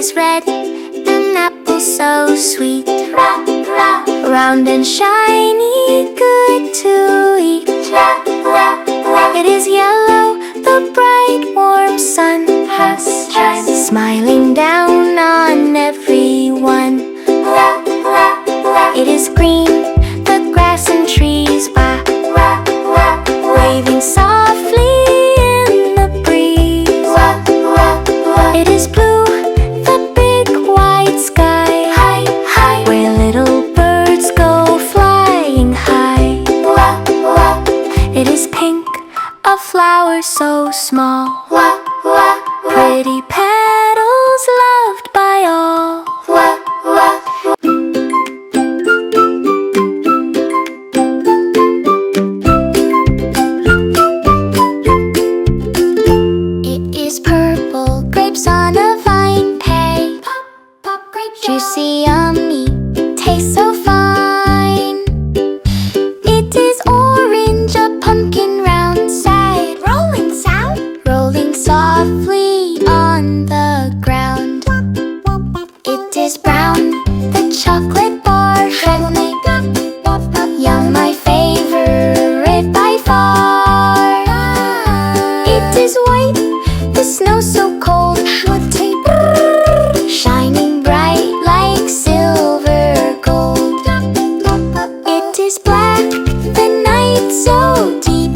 is red, an apple so sweet, round and shiny, good to eat. It is yellow, the bright warm sun has shined, smiling down on everyone. It is green, the grass and trees waving softly in the breeze. It is blue, the big white sky, where little birds go flying high. It is pink, a flower so small, pretty petals loved by all. It is purple, grapes on a vine pay, juicy, yummy, taste so fine. It is orange, a pumpkin round side, rolling softly on the ground. It is brown, the chocolate bar, yum, my favorite by far. It is white, the snow so cold, shining bright like silver gold. It is black, the night so deep,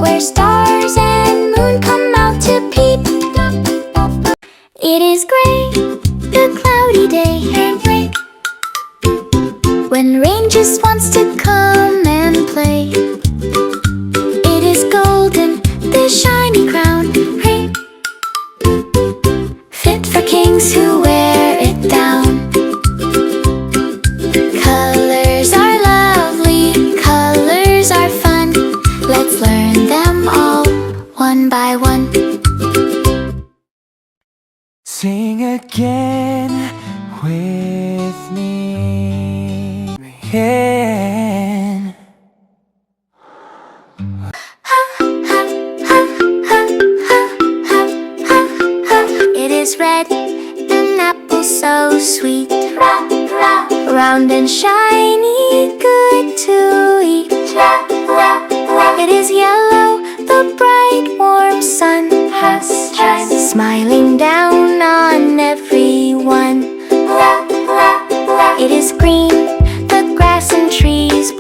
where stars and moon come out to peep. It is gray, the cloudy day, when rain just wants to come and play. It is golden, the shiny crown, fit for kings who wear it down. Colors are lovely, colors are fun. Let's learn them all, one by one. Sing again with me. Again. It is red, an apple so sweet, round and shiny, good to eat. It is yellow, the bright warm sun has shined, smiling down on everyone. It is green, the grass and trees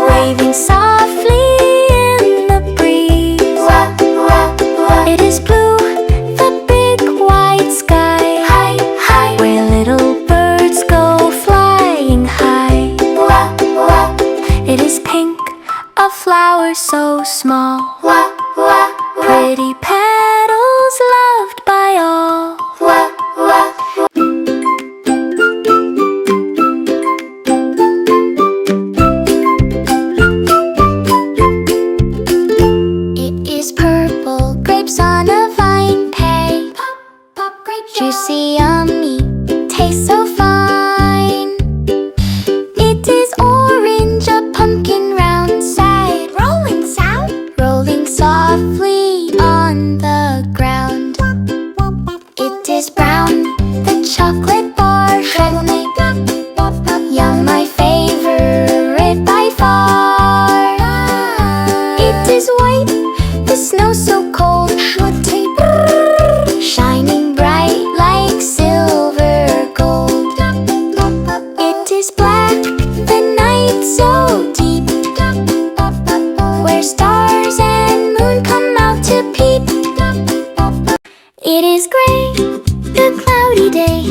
waving softly in the breeze. It is blue, the big white sky, where little birds go flying high. It is pink, a flower so small, pretty petals loved by all. It is purple, grapes on a vine pay, juicy, yummy, taste so fine. It is orange, a pumpkin round side, rolling softly on the ground. It is brown, the chocolate bar, yum, my favorite by far. It is white, the snow so cold, shining bright like silver gold. It is black, the night so deep, where stars and moon come out to peep. It is gray, the cloudy day,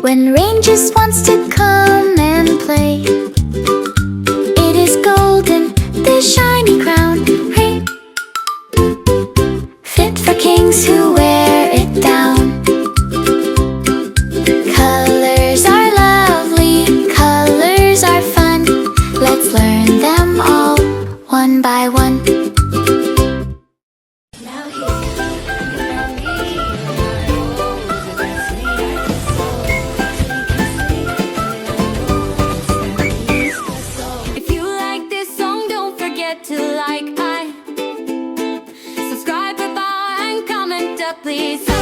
when rain just wants to come and play. It is golden, the shiny crown, fit for kings who wear it down. Colors are lovely, colors are fun. Let's learn them all, one by one. If you like this song, don't forget to like, subscribe, and ducklies.